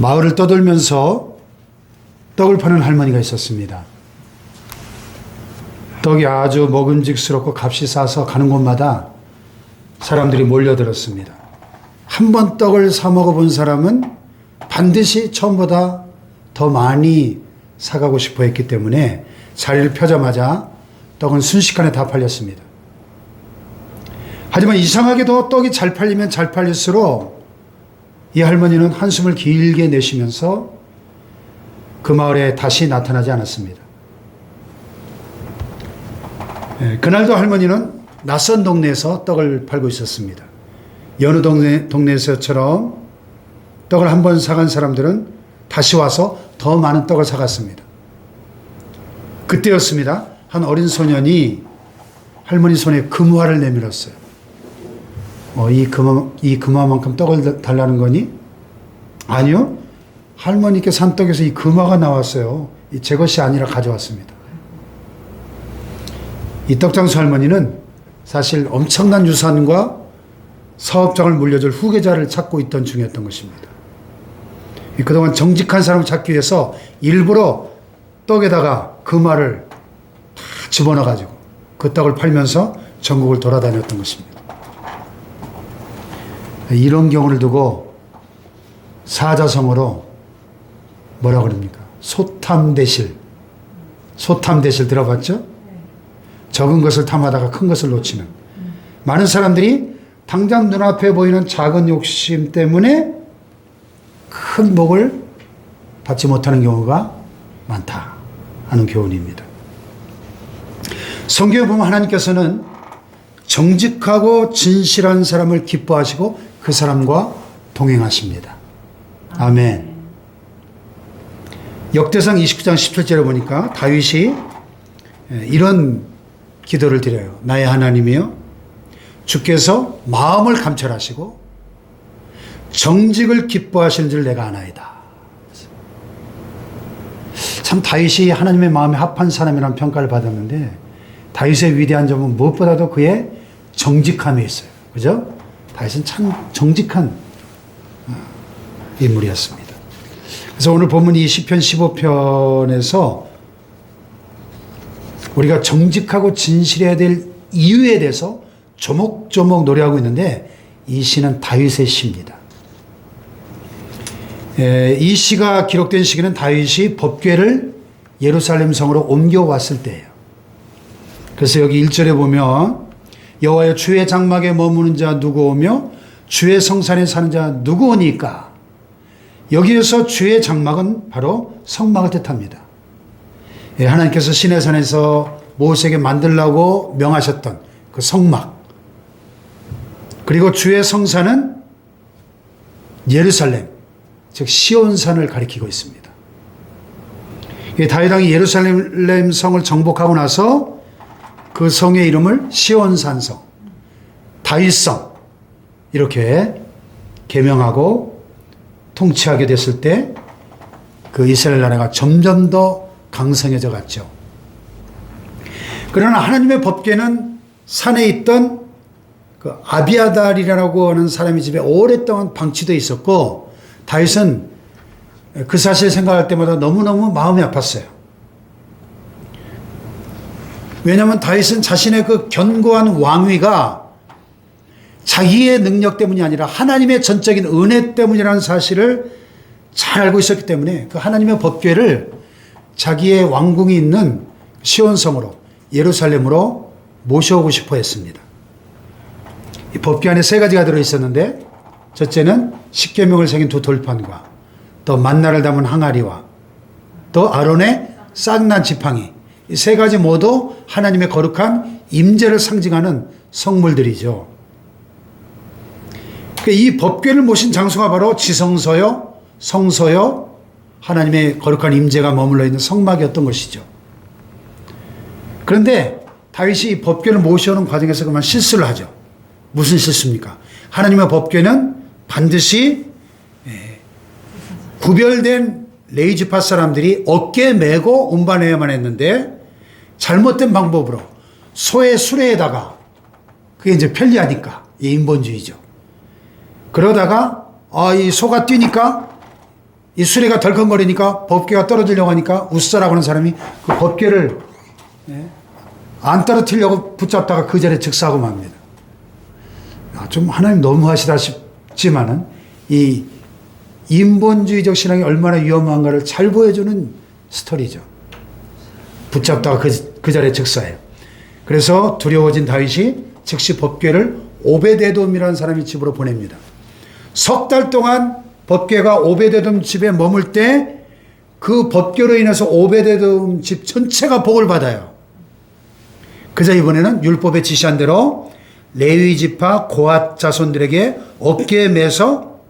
마을을 떠돌면서 떡을 파는 할머니가 있었습니다. 떡이 아주 먹음직스럽고 값이 싸서 가는 곳마다 사람들이 몰려들었습니다. 한 번 떡을 사 먹어본 사람은 반드시 처음보다 더 많이 사가고 싶어 했기 때문에 자리를 펴자마자 떡은 순식간에 다 팔렸습니다. 하지만 이상하게도 떡이 잘 팔리면 잘 팔릴수록 이 할머니는 한숨을 길게 내쉬면서 그 마을에 다시 나타나지 않았습니다. 그날도 할머니는 낯선 동네에서 떡을 팔고 있었습니다. 여느 동네에서처럼 떡을 한 번 사간 사람들은 다시 와서 더 많은 떡을 사갔습니다. 그때였습니다. 한 어린 소년이 할머니 손에 금화를 내밀었어요. 이 금화만큼 떡을 달라는 거니? 아니요. 할머니께 산 떡에서 이 금화가 나왔어요. 제 것이 아니라 가져왔습니다. 이 떡장수 할머니는 사실 엄청난 유산과 사업장을 물려줄 후계자를 찾고 있던 중이었던 것입니다. 그동안 정직한 사람을 찾기 위해서 일부러 떡에다가 금화를 다 집어넣어가지고 그 떡을 팔면서 전국을 돌아다녔던 것입니다. 이런 경우를 두고 사자성어로 뭐라 그럽니까? 소탐대실. 소탐대실 들어봤죠? 적은 것을 탐하다가 큰 것을 놓치는. 많은 사람들이 당장 눈앞에 보이는 작은 욕심 때문에 큰 복을 받지 못하는 경우가 많다 하는 교훈입니다. 성경에 보면 하나님께서는 정직하고 진실한 사람을 기뻐하시고 그 사람과 동행하십니다. 아멘. 역대상 29장 17절에 보니까 다윗이 이런 기도를 드려요. 나의 하나님이여, 주께서 마음을 감찰하시고 정직을 기뻐하시는 줄 내가 아나이다. 참 다윗이 하나님의 마음에 합한 사람이라는 평가를 받았는데 다윗의 위대한 점은 무엇보다도 그의 정직함에 있어요. 그죠? 다윗은 참 정직한 인물이었습니다. 그래서 오늘 본문 이 시편 15편에서 우리가 정직하고 진실해야 될 이유에 대해서 조목조목 노래하고 있는데 이 시는 다윗의 시입니다. 이 시가 기록된 시기는 다윗이 법궤를 예루살렘 성으로 옮겨왔을 때예요. 그래서 여기 1절에 보면 여호와여 주의 장막에 머무는 자 누구 오며 주의 성산에 사는 자 누구 오니까. 여기에서 주의 장막은 바로 성막을 뜻합니다. 하나님께서 시내산에서 모세에게 만들라고 명하셨던 그 성막, 그리고 주의 성산은 예루살렘, 즉 시온산을 가리키고 있습니다. 다윗 왕이 예루살렘 성을 정복하고 나서 그 성의 이름을 시온산성, 다윗성 이렇게 개명하고 통치하게 됐을 때 그 이스라엘 나라가 점점 더 강성해져 갔죠. 그러나 하나님의 법궤는 산에 있던 그 아비아달이라고 하는 사람의 집에 오랫동안 방치되어 있었고 다윗은 그 사실을 생각할 때마다 너무너무 마음이 아팠어요. 왜냐하면 다윗은 자신의 그 견고한 왕위가 자기의 능력 때문이 아니라 하나님의 전적인 은혜 때문이라는 사실을 잘 알고 있었기 때문에 그 하나님의 법궤를 자기의 왕궁이 있는 시온성으로 예루살렘으로 모셔오고 싶어 했습니다. 이 법궤 안에 세 가지가 들어있었는데 첫째는 십계명을 새긴 두 돌판과 또 만나를 담은 항아리와 또 아론의 쌍난 지팡이, 이 세 가지 모두 하나님의 거룩한 임재를 상징하는 성물들이죠. 이 법궤를 모신 장소가 바로 지성소요, 성소요, 하나님의 거룩한 임재가 머물러 있는 성막이었던 것이죠. 그런데 다윗이 이 법궤를 모셔오는 과정에서 그만 실수를 하죠. 무슨 실수입니까? 하나님의 법궤는 반드시 구별된 레위지파 사람들이 어깨에 메고 운반해야만 했는데 잘못된 방법으로 소의 수레에다가, 그게 이제 편리하니까, 이 인본주의죠. 그러다가 이 소가 뛰니까 이 수레가 덜컹거리니까 법궤가 떨어지려고 하니까 웃사라고 하는 사람이 그 법궤를 안 떨어뜨리려고 붙잡다가 그 자리에 즉사하고 맙니다. 좀 하나님 너무하시다 싶지만은 이 인본주의적 신앙이 얼마나 위험한가를 잘 보여주는 스토리죠. 붙잡다가 그 자리에 즉사해요. 그래서 두려워진 다윗이 즉시 법궤를 오베데돔이라는 사람이 집으로 보냅니다. 석 달 동안 법궤가 오베데돔 집에 머물 때 그 법궤로 인해서 오베데돔 집 전체가 복을 받아요. 그래서 이번에는 율법에 지시한 대로 레위 지파 고앗 자손들에게 어깨에 매서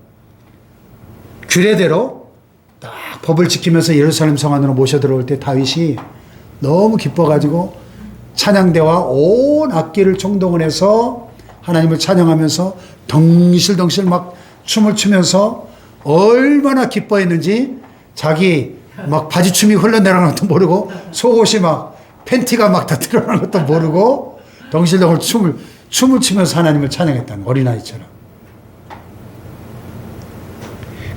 규례대로 딱 법을 지키면서 예루살렘 성 안으로 모셔 들어올 때 다윗이 너무 기뻐가지고 찬양대와 온 악기를 총동원해서 하나님을 찬양하면서 덩실덩실 막 춤을 추면서 얼마나 기뻐했는지 자기 막 바지춤이 흘러내려가는 것도 모르고 속옷이 막 팬티가 막 다 드러나는 것도 모르고 덩실덩실 춤을 추면서 하나님을 찬양했다는 어린아이처럼.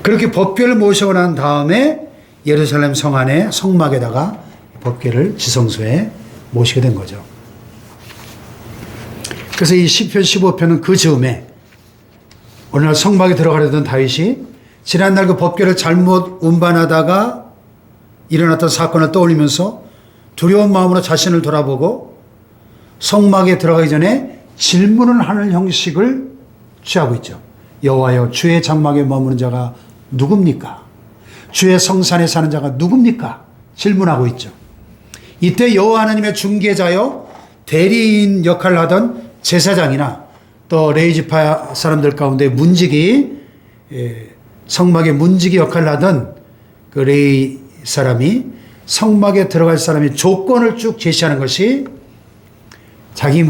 그렇게 법궤를 모시고 난 다음에 예루살렘 성 안에 성막에다가 법궤를 지성소에 모시게 된 거죠. 그래서 이 시편 15편은 그 즈음에 어느 날 성막에 들어가려던 다윗이 지난날 그 법궤를 잘못 운반하다가 일어났던 사건을 떠올리면서 두려운 마음으로 자신을 돌아보고 성막에 들어가기 전에 질문을 하는 형식을 취하고 있죠. 여호와여, 주의 장막에 머무는 자가 누굽니까? 주의 성산에 사는 자가 누굽니까? 질문하고 있죠. 이때 여호와 하나님의 중개자여 대리인 역할을 하던 제사장이나 또 레위지파 사람들 가운데 문지기, 성막의 문지기 역할을 하던 그 레위 사람이 성막에 들어갈 사람의 조건을 쭉 제시하는 것이 자기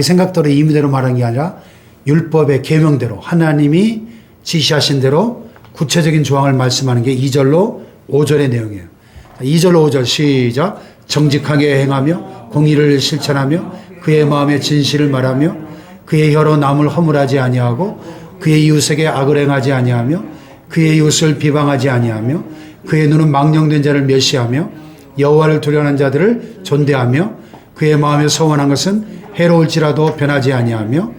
생각대로 임의대로 말한 게 아니라 율법의 계명대로 하나님이 지시하신 대로 구체적인 조항을 말씀하는 게 2절로 5절의 내용이에요. 2절로 5절 시작. 정직하게 행하며 공의를 실천하며 그의 마음에 진실을 말하며 그의 혀로 남을 허물하지 아니하고 그의 이웃에게 악을 행하지 아니하며 그의 이웃을 비방하지 아니하며 그의 눈은 망령된 자를 멸시하며 여호와를 두려워하는 자들을 존대하며 그의 마음에 서원한 것은 해로울지라도 변하지 아니하며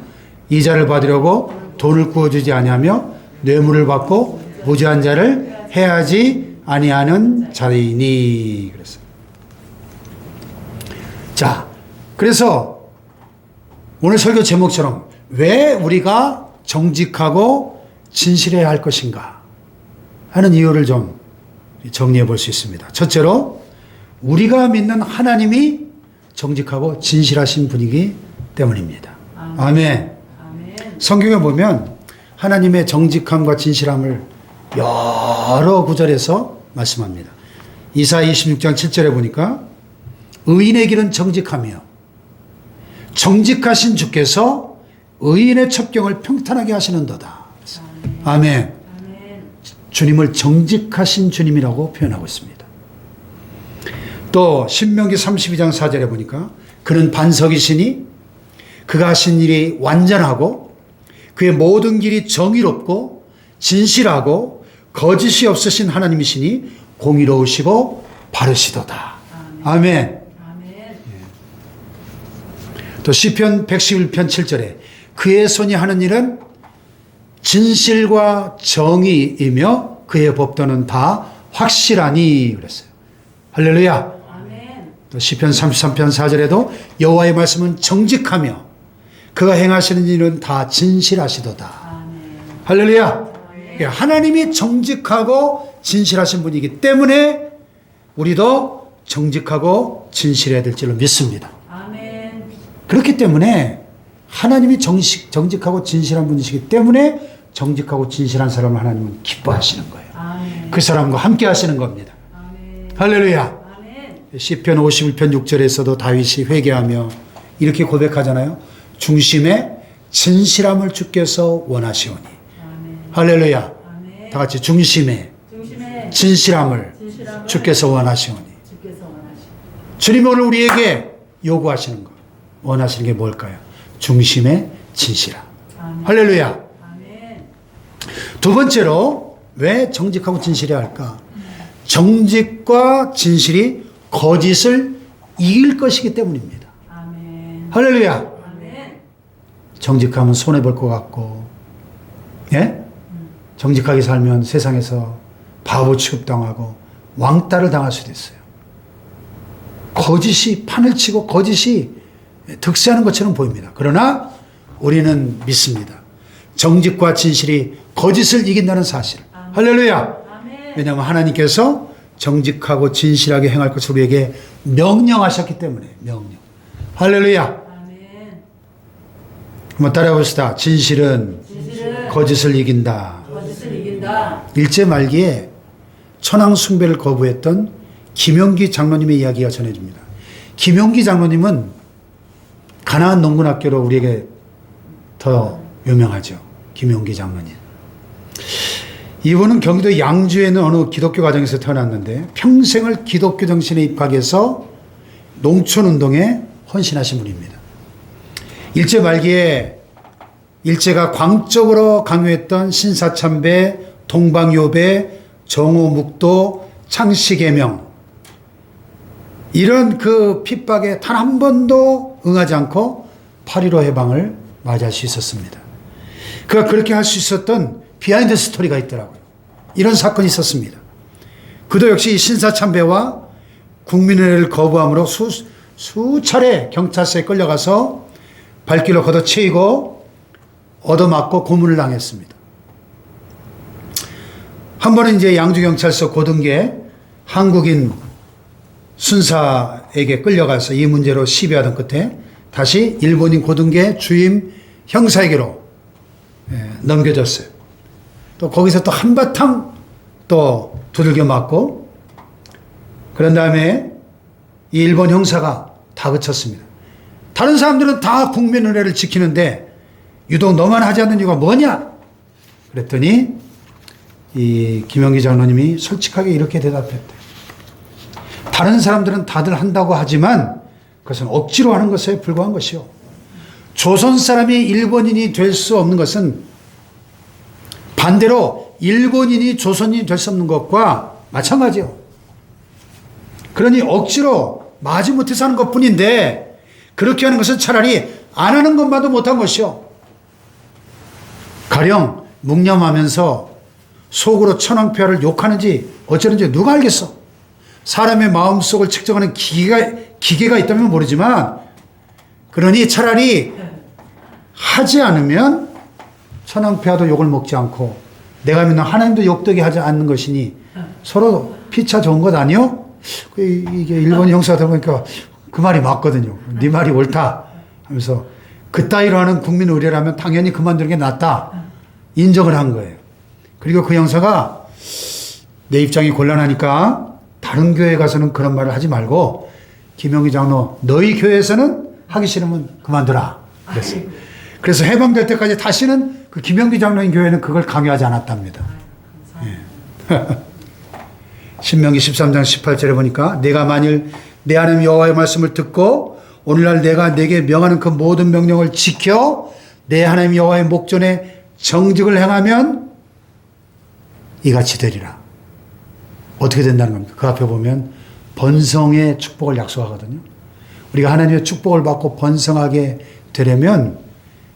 이자를 받으려고 돈을 구워주지 아니하며 뇌물을 받고 무죄한 자를 해하지 아니하는 자이니. 그랬어요. 자, 그래서 오늘 설교 제목처럼 왜 우리가 정직하고 진실해야 할 것인가 하는 이유를 좀 정리해 볼 수 있습니다. 첫째로 우리가 믿는 하나님이 정직하고 진실하신 분이기 때문입니다. 아멘. 성경에 보면 하나님의 정직함과 진실함을 여러 구절에서 말씀합니다. 이사야 26장 7절에 보니까 의인의 길은 정직하며 정직하신 주께서 의인의 첩경을 평탄하게 하시는도다. 아멘. 주님을 정직하신 주님이라고 표현하고 있습니다. 또 신명기 32장 4절에 보니까 그는 반석이시니 그가 하신 일이 완전하고 그의 모든 길이 정의롭고 진실하고 거짓이 없으신 하나님이시니 공의로우시고 바르시도다. 아멘. 또 시편 111편 7절에 그의 손이 하는 일은 진실과 정의이며 그의 법도는 다 확실하니 그랬어요. 할렐루야. 또 시편 33편 4절에도 여호와의 말씀은 정직하며 그가 행하시는 일은 다 진실하시도다. 할렐루야. 하나님이 정직하고 진실하신 분이기 때문에 우리도 정직하고 진실해야 될 줄로 믿습니다. 그렇기 때문에 하나님이 정직하고 진실한 분이시기 때문에 정직하고 진실한 사람을 하나님은 기뻐하시는 거예요. 그 사람과 함께 하시는 겁니다. 할렐루야. 시편 51편 6절에서도 다윗이 회개하며 이렇게 고백하잖아요. 중심에 진실함을 주께서 원하시오니. 할렐루야. 다 같이 중심에 진실함을 주께서 원하시오니. 주님이 오늘 우리에게 요구하시는 것, 원하시는 게 뭘까요? 중심의 진실함. 할렐루야. 두 번째로 왜 정직하고 진실해야 할까? 정직과 진실이 거짓을 이길 것이기 때문입니다. 아멘. 할렐루야. 아멘. 정직하면 손해볼 것 같고, 예? 정직하게 살면 세상에서 바보 취급당하고 왕따를 당할 수도 있어요. 거짓이 판을 치고 거짓이 득세하는 것처럼 보입니다. 그러나 우리는 믿습니다. 정직과 진실이 거짓을 이긴다는 사실. 할렐루야. 아멘. 왜냐하면 하나님께서 정직하고 진실하게 행할 것을 우리에게 명령하셨기 때문에. 명령. 할렐루야. 아멘. 한번 따라해 봅시다. 진실은 진실은 거짓을 이긴다. 거짓을 이긴다. 일제 말기에 천황 숭배를 거부했던 김용기 장로님의 이야기가 전해집니다. 김용기 장로님은 가나안 농군학교로 우리에게 더 유명하죠. 김용기 장로님. 이분은 경기도 양주에 있는 어느 기독교 가정에서 태어났는데 평생을 기독교 정신에 입각해서 농촌운동에 헌신하신 분입니다. 일제 말기에 일제가 광적으로 강요했던 신사참배, 동방요배, 정오묵도, 창씨개명 이런 그 핍박에 단 한 번도 응하지 않고 8.15 해방을 맞이할 수 있었습니다. 그가 그렇게 할 수 있었던 비하인드 스토리가 있더라고요. 이런 사건이 있었습니다. 그도 역시 신사참배와 국민의례를 거부함으로 수차례 경찰서에 끌려가서 발길로 걷어채이고 얻어맞고 고문을 당했습니다. 한 번은 이제 양주경찰서 고등계 한국인 순사에게 끌려가서 이 문제로 시비하던 끝에 다시 일본인 고등계 주임 형사에게로 넘겨졌어요. 또 거기서 또 한바탕 또 두들겨 맞고 그런 다음에 이 일본 형사가 다그쳤습니다. 다른 사람들은 다 국민의례를 지키는데 유독 너만 하지 않는 이유가 뭐냐? 그랬더니 이 김영기 장로님이 솔직하게 이렇게 대답했대요. 다른 사람들은 다들 한다고 하지만 그것은 억지로 하는 것에 불과한 것이요. 조선 사람이 일본인이 될 수 없는 것은 반대로 일본인이 조선인이 될 수 없는 것과 마찬가지요. 그러니 억지로 마지못해서 하는 것뿐인데 그렇게 하는 것은 차라리 안 하는 것만도 못한 것이요. 가령 묵념하면서 속으로 천황폐하를 욕하는지 어쩌는지 누가 알겠어. 사람의 마음속을 측정하는 기계가 있다면 모르지만 그러니 차라리 하지 않으면 천황폐하도 욕을 먹지 않고 내가 믿는 하나님도 욕되게 하지 않는 것이니 서로 피차 좋은 것 아니요? 이게 일본 형사가 들어보니까 그 말이 맞거든요. 네 말이 옳다 하면서 그따위로 하는 국민 의례라면 당연히 그만두는 게 낫다 인정을 한 거예요. 그리고 그 형사가 내 입장이 곤란하니까 다른 교회 가서는 그런 말을 하지 말고 김영기 장로 너희 교회에서는 하기 싫으면 그만두라 그랬어요. 그래서 해방될 때까지 다시는 그 김영기 장로인 교회는 그걸 강요하지 않았답니다. 예. 신명기 13장 18절에 보니까 내가 만일 내 하나님 여호와의 말씀을 듣고 오늘날 내가 내게 명하는 그 모든 명령을 지켜 내 하나님 여호와의 목전에 정직을 행하면 이같이 되리라. 어떻게 된다는 겁니까? 그 앞에 보면 번성의 축복을 약속하거든요. 우리가 하나님의 축복을 받고 번성하게 되려면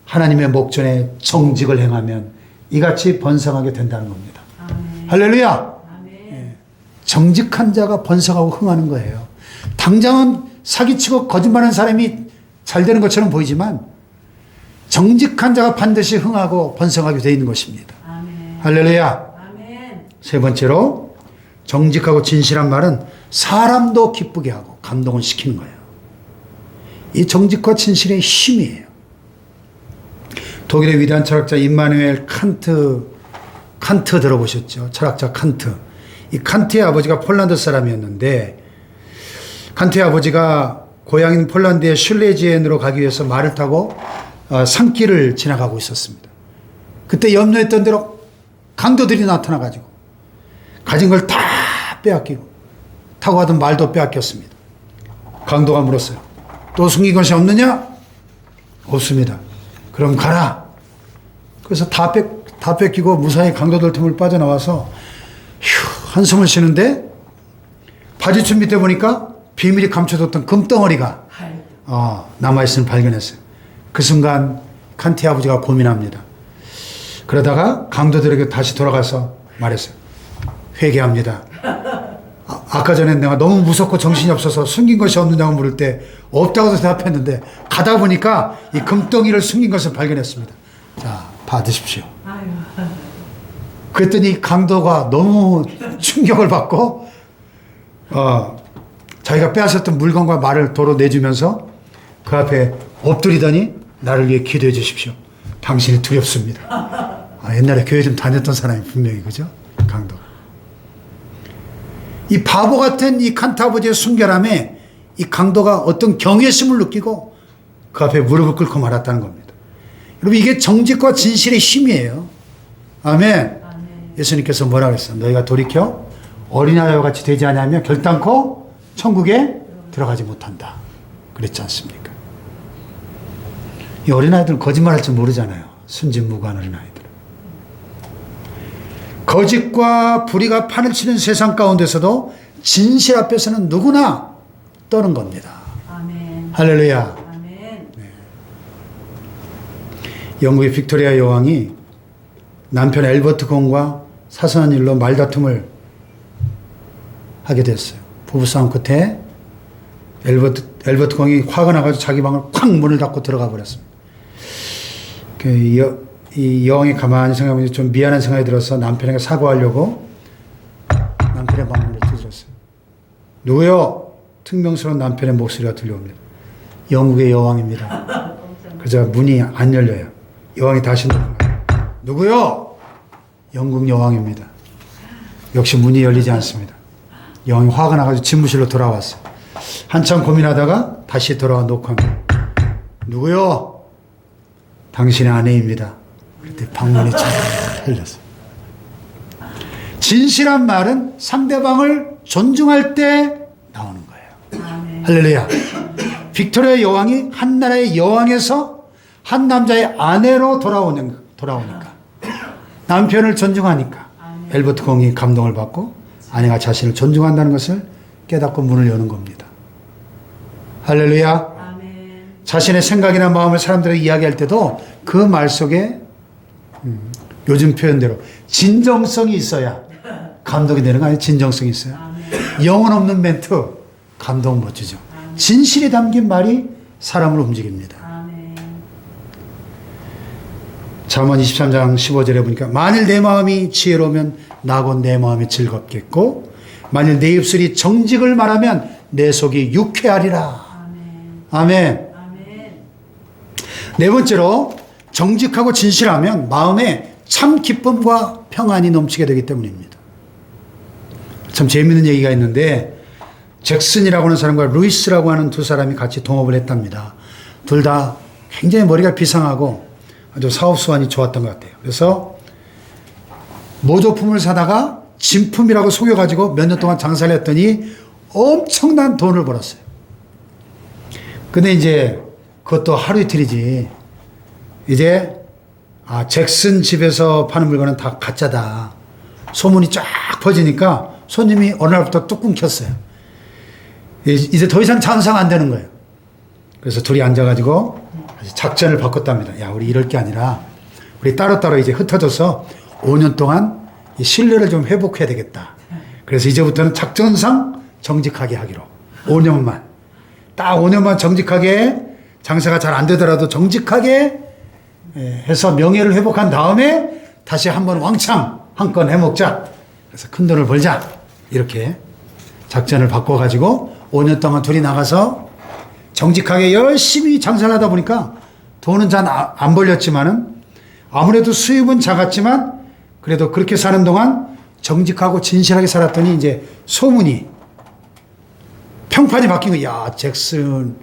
하나님의 목전에 정직을 행하면 이같이 번성하게 된다는 겁니다. 아멘. 할렐루야. 아멘. 예. 정직한 자가 번성하고 흥하는 거예요. 당장은 사기치고 거짓말하는 사람이 잘 되는 것처럼 보이지만 정직한 자가 반드시 흥하고 번성하게 되어 있는 것입니다. 아멘. 할렐루야. 아멘. 세 번째로 정직하고 진실한 말은 사람도 기쁘게 하고 감동을 시키는 거예요. 이 정직과 진실의 힘이에요. 독일의 위대한 철학자 임마누엘 칸트 들어보셨죠? 철학자 칸트. 이 칸트의 아버지가 폴란드 사람이었는데 칸트의 아버지가 고향인 폴란드의 슐레지엔으로 가기 위해서 말을 타고 산길을 지나가고 있었습니다. 그때 염려했던 대로 강도들이 나타나가지고 가진 걸 다 빼앗기고 타고 가던 말도 빼앗겼습니다. 강도가 물었어요. 또 숨긴 것이 없느냐? 없습니다. 그럼 가라. 그래서 다 다 뺏기고 무사히 강도들 틈을 빠져나와서 휴 한숨을 쉬는데 바지춤 밑에 보니까 비밀이 감춰뒀던 금덩어리가 아이고. 남아있음을 발견했어요. 그 순간 칸티 아버지가 고민합니다. 그러다가 강도들에게 다시 돌아가서 말했어요. 회개합니다. 아까 전에 내가 너무 무섭고 정신이 없어서 숨긴 것이 없느냐고 물을 때 없다고 대답했는데 가다 보니까 이 금덩이를 숨긴 것을 발견했습니다. 자, 받으십시오. 아이고. 그랬더니 강도가 너무 충격을 받고 자기가 빼앗았던 물건과 말을 도로 내주면서 그 앞에 엎드리더니 나를 위해 기도해 주십시오. 당신이 두렵습니다. 옛날에 교회 좀 다녔던 사람이 분명히 그죠? 강도가. 이 바보 같은 이 칸트 아버지의 순결함에 이 강도가 어떤 경외심을 느끼고 그 앞에 무릎을 꿇고 말았다는 겁니다. 여러분 이게 정직과 진실의 힘이에요. 아멘. 아멘. 예수님께서 뭐라고 했어요? 너희가 돌이켜 어린아이와 같이 되지 않으면 결단코 천국에 들어가지 못한다. 그랬지 않습니까? 이 어린아이들은 거짓말할 줄 모르잖아요. 순진무구한 어린아이들. 거짓과 불의가 판을 치는 세상 가운데서도 진실 앞에서는 누구나 떠는 겁니다. 아멘. 할렐루야. 아멘. 영국의 빅토리아 여왕이 남편 엘버트 공과 사소한 일로 말다툼을 하게 됐어요. 부부싸움 끝에 엘버트 공이 화가 나가지고 자기 방을 콱 문을 닫고 들어가 버렸습니다. 이 여왕이 가만히 생각해보니 좀 미안한 생각이 들어서 남편에게 사과하려고 남편의 방문을 두드렸어요. 누구요? 퉁명스러운 남편의 목소리가 들려옵니다. 영국의 여왕입니다. 그저 문이 안 열려요. 여왕이 다시 누릅니다. 누구요? 영국 여왕입니다. 역시 문이 열리지 않습니다. 여왕이 화가 나가지고 집무실로 돌아왔어요. 한참 고민하다가 다시 돌아와 녹화합니다. 누구요? 당신의 아내입니다. 그때 방문이 잘 열렸어요. 진실한 말은 상대방을 존중할 때 나오는 거예요. 아멘. 할렐루야. 빅토리아 여왕이 한 나라의 여왕에서 한 남자의 아내로 돌아오니까 남편을 존중하니까 엘버트 공이 감동을 받고 아내가 자신을 존중한다는 것을 깨닫고 문을 여는 겁니다. 할렐루야. 아멘. 자신의 생각이나 마음을 사람들에게 이야기할 때도 그 말 속에 요즘 표현대로 진정성이 있어야 감동이 되는 거 아니에요? 진정성이 있어야. 영혼 없는 멘트 감동 못 주죠. 진실이 담긴 말이 사람을 움직입니다. 아멘. 잠언 23장 15절에 보니까 만일 내 마음이 지혜로우면 나곧 내 마음이 즐겁겠고 만일 내 입술이 정직을 말하면 내 속이 유쾌하리라. 아멘. 아멘. 아멘. 네 번째로 정직하고 진실하면 마음에 참 기쁨과 평안이 넘치게 되기 때문입니다. 참 재미있는 얘기가 있는데 잭슨이라고 하는 사람과 루이스라고 하는 두 사람이 같이 동업을 했답니다. 둘 다 굉장히 머리가 비상하고 아주 사업 수완이 좋았던 것 같아요. 그래서 모조품을 사다가 진품이라고 속여가지고 몇 년 동안 장사를 했더니 엄청난 돈을 벌었어요. 근데 이제 그것도 하루 이틀이지. 이제 잭슨 집에서 파는 물건은 다 가짜다. 소문이 쫙 퍼지니까 손님이 어느 날부터 뚝 끊겼어요. 이제 더 이상 장사가 안 되는 거예요. 그래서 둘이 앉아가지고 작전을 바꿨답니다. 야, 우리 이럴 게 아니라 우리 따로따로 이제 흩어져서 5년 동안 이 신뢰를 좀 회복해야 되겠다. 그래서 이제부터는 작전상 정직하게 하기로. 5년만. 딱 5년만 정직하게 장사가 잘 안 되더라도 정직하게 해서 명예를 회복한 다음에 다시 한번 왕창 한 건 해먹자. 그래서 큰 돈을 벌자. 이렇게 작전을 바꿔가지고 5년 동안 둘이 나가서 정직하게 열심히 장사를 하다 보니까 돈은 잘 안 벌렸지만은 아무래도 수입은 작았지만 그래도 그렇게 사는 동안 정직하고 진실하게 살았더니 이제 소문이 평판이 바뀐 거야. 야, 잭슨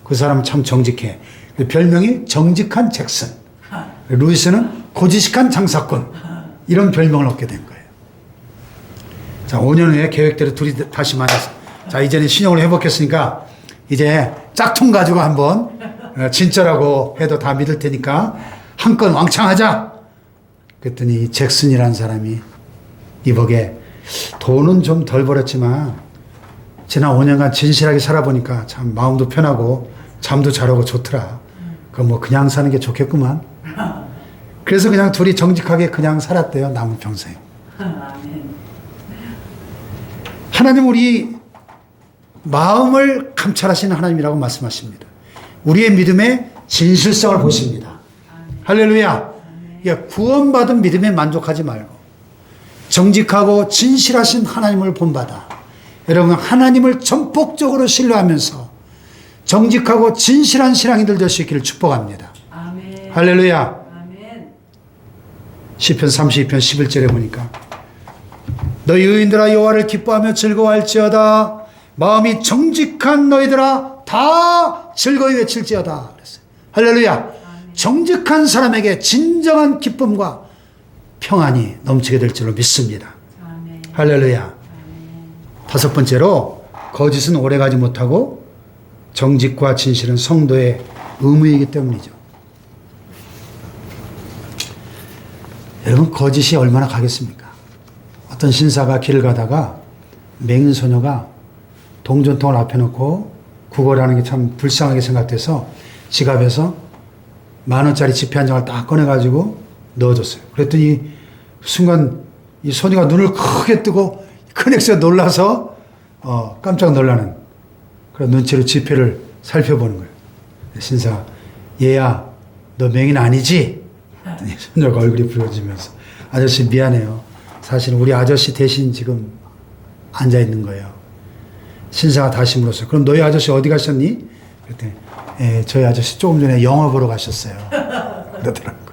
그 사람 참 정직해. 별명이 정직한 잭슨. 루이스는 고지식한 장사꾼. 이런 별명을 얻게 된 거예요. 자, 5년 후에 계획대로 둘이 다시 만나서 자, 이제는 신용을 회복했으니까 이제 짝퉁 가지고 한번 진짜라고 해도 다 믿을 테니까 한 건 왕창 하자. 그랬더니 이 잭슨이라는 사람이 이복에 돈은 좀 덜 벌었지만 지난 5년간 진실하게 살아보니까 참 마음도 편하고 잠도 잘하고 좋더라. 그럼 뭐 그냥 사는 게 좋겠구만. 그래서 그냥 둘이 정직하게 그냥 살았대요. 남은 평생. 아멘. 하나님 우리 마음을 감찰하시는 하나님이라고 말씀하십니다. 우리의 믿음의 진실성을 보십니다. 할렐루야. 구원받은 믿음에 만족하지 말고 정직하고 진실하신 하나님을 본받아 여러분 하나님을 전폭적으로 신뢰하면서 정직하고 진실한 신앙인들 될 수 있기를 축복합니다. 아멘. 할렐루야. 아멘. 시편 32편 11절에 보니까 너희 의인들아 여호와를 기뻐하며 즐거워할지어다 마음이 정직한 너희들아 다 즐거이 외칠지어다 그랬어요. 할렐루야. 정직한 사람에게 진정한 기쁨과 평안이 넘치게 될 줄로 믿습니다. 아멘. 할렐루야. 아멘. 다섯 번째로 거짓은 오래가지 못하고 정직과 진실은 성도의 의무이기 때문이죠. 여러분 거짓이 얼마나 가겠습니까? 어떤 신사가 길을 가다가 맹인 소녀가 동전통을 앞에 놓고 구걸하는 게 참 불쌍하게 생각돼서 지갑에서 10,000원짜리 지폐 한 장을 딱 꺼내가지고 넣어줬어요. 그랬더니 순간 이 소녀가 눈을 크게 뜨고 큰 액수에 놀라서 깜짝 놀라는 그런 눈치로 지폐를 살펴보는 거예요. 신사가 얘야 너 맹인 아니지? 그랬더니 소녀가 얼굴이 붉어지면서 아저씨 미안해요. 사실 우리 아저씨 대신 지금 앉아있는 거예요. 신사가 다시 물었어요. 그럼 너희 아저씨 어디 가셨니? 그랬더니 저희 아저씨 조금 전에 영화 보러 가셨어요. 그러더라고요.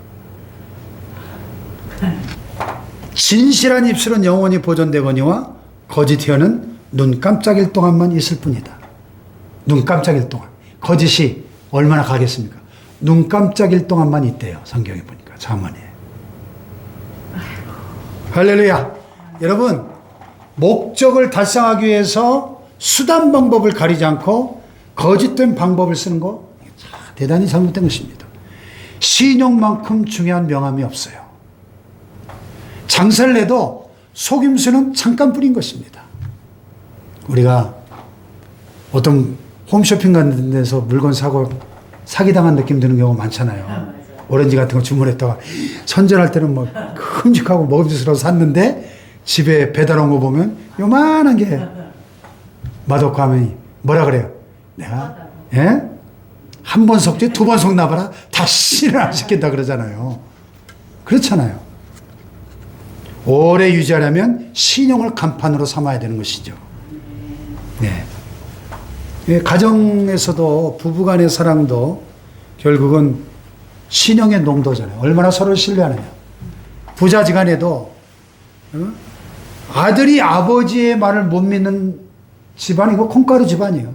진실한 입술은 영원히 보존되거니와 거짓 혀는 눈 깜짝일 동안만 있을 뿐이다. 눈 깜짝일 동안. 거짓이 얼마나 가겠습니까? 눈 깜짝일 동안만 있대요. 성경에 보니까 잠언에. 할렐루야. 여러분 목적을 달성하기 위해서 수단 방법을 가리지 않고 거짓된 방법을 쓰는 거 대단히 잘못된 것입니다. 신용만큼 중요한 명함이 없어요. 장사를 해도 속임수는 잠깐뿐인 것입니다. 우리가 어떤 홈쇼핑 같은 데서 물건 사고 사기당한 느낌 드는 경우가 많잖아요. 오렌지 같은 거 주문했다가 선전할 때는 뭐 큼직하고 먹음직스러워서 샀는데 집에 배달 온 거 보면 요만한 게 맛없고 하면 뭐라 그래요? 내가 한 번 속지 두 번 속나 봐라. 다시는 안 시킨다 그러잖아요. 그렇잖아요. 오래 유지하려면 신용을 간판으로 삼아야 되는 것이죠. 네. 가정에서도 부부간의 사랑도 결국은 신용의 농도잖아요. 얼마나 서로를 신뢰하느냐. 부자지간에도 아들이 아버지의 말을 못 믿는 집안 이거 콩가루 집안이에요.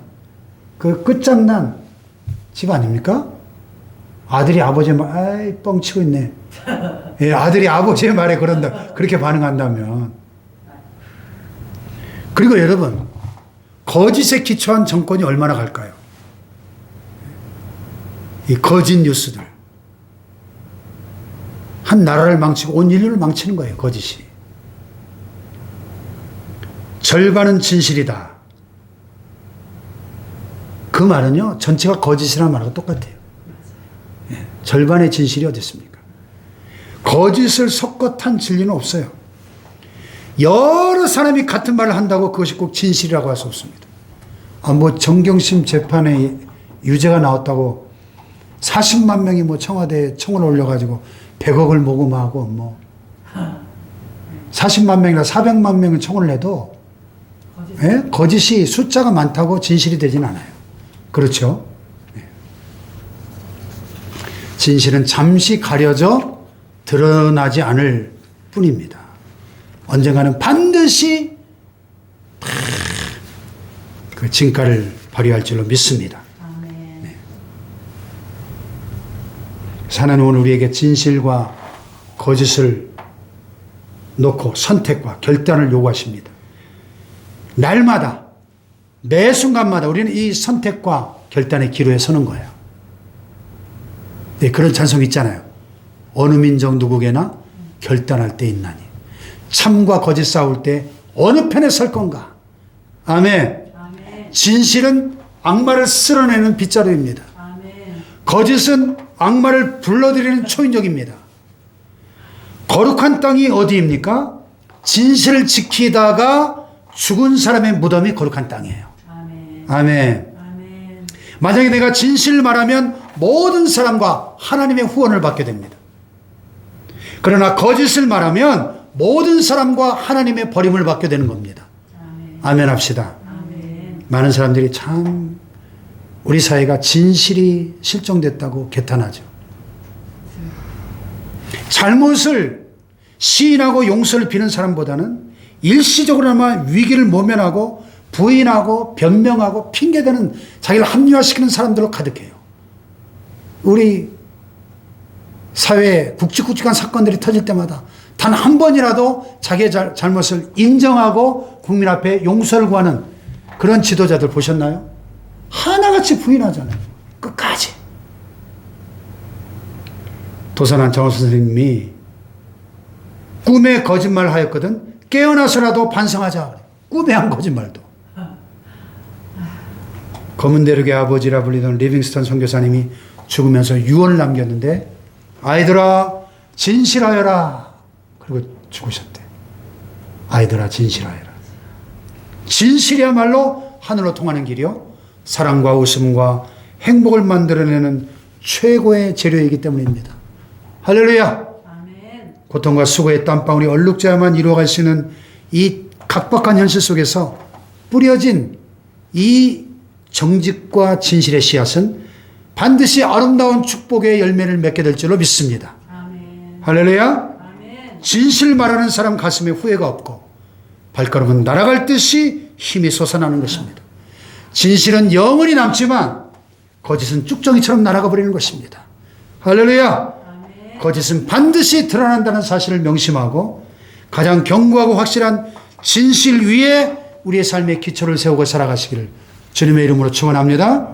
그 끝장난 집 아닙니까? 아들이 아버지의 말, 아이 뻥치고 있네. 아들이 아버지의 말에 그런다. 그렇게 반응한다면. 그리고 여러분 거짓에 기초한 정권이 얼마나 갈까요? 이 거짓 뉴스들 한 나라를 망치고 온 인류를 망치는 거예요. 거짓이. 절반은 진실이다. 그 말은요 전체가 거짓이라는 말하고 똑같아요. 절반의 진실이 어디 있습니까? 거짓을 섞어 탄 진리는 없어요. 여러 사람이 같은 말을 한다고 그것이 꼭 진실이라고 할 수 없습니다. 뭐 정경심 재판에 유죄가 나왔다고 40만 명이 뭐 청와대에 청을 올려가지고 100억을 모금하고 뭐 40만 명이나 400만 명은 청을 내도 거짓이 숫자가 많다고 진실이 되진 않아요. 그렇죠? 진실은 잠시 가려져 드러나지 않을 뿐입니다. 언젠가는 반드시 그 진가를 발휘할 줄로 믿습니다. 아멘. 하나님은 우리에게 진실과 거짓을 놓고 선택과 결단을 요구하십니다. 날마다 매 순간마다 우리는 이 선택과 결단의 기로에 서는 거예요. 네, 그런 찬송이 있잖아요. 어느 민족 누구에게나 결단할 때 있나니 참과 거짓 싸울 때 어느 편에 설 건가? 아멘. 아멘. 진실은 악마를 쓸어내는 빗자루입니다. 아멘. 거짓은 악마를 불러들이는 초인적입니다. 거룩한 땅이 어디입니까? 진실을 지키다가 죽은 사람의 무덤이 거룩한 땅이에요. 아멘. 아멘. 아멘. 만약에 내가 진실을 말하면 모든 사람과 하나님의 후원을 받게 됩니다. 그러나 거짓을 말하면 모든 사람과 하나님의 버림을 받게 되는 겁니다. 아멘. 아멘 합시다. 아멘. 많은 사람들이 참 우리 사회가 진실이 실종됐다고 개탄하죠. 잘못을 시인하고 용서를 비는 사람보다는 일시적으로나마 위기를 모면하고 부인하고 변명하고 핑계대는 자기를 합리화시키는 사람들로 가득해요. 우리 사회에 굵직굵직한 사건들이 터질 때마다 단 한 번이라도 자기의 잘못을 인정하고 국민 앞에 용서를 구하는 그런 지도자들 보셨나요? 하나같이 부인하잖아요. 끝까지. 도산한 장호수 선생님이 꿈에 거짓말 하였거든 깨어나서라도 반성하자. 꿈에 한 거짓말도. 검은 대륙의 아버지라 불리던 리빙스턴 선교사님이 죽으면서 유언을 남겼는데 아이들아 진실하여라. 그리고 죽으셨대. 아이들아 진실하여라. 진실이야말로 하늘로 통하는 길이요 사랑과 웃음과 행복을 만들어내는 최고의 재료이기 때문입니다. 할렐루야. 아멘. 고통과 수고의 땀방울이 얼룩져야만 이루어갈 수 있는 이 각박한 현실 속에서 뿌려진 이 정직과 진실의 씨앗은 반드시 아름다운 축복의 열매를 맺게 될 줄로 믿습니다. 아멘. 할렐루야. 아멘. 진실 말하는 사람 가슴에 후회가 없고 발걸음은 날아갈 듯이 힘이 솟아나는 것입니다. 진실은 영원히 남지만 거짓은 쭉정이처럼 날아가 버리는 것입니다. 할렐루야. 아멘. 거짓은 반드시 드러난다는 사실을 명심하고 가장 견고하고 확실한 진실 위에 우리의 삶의 기초를 세우고 살아가시기를 주님의 이름으로 축원합니다.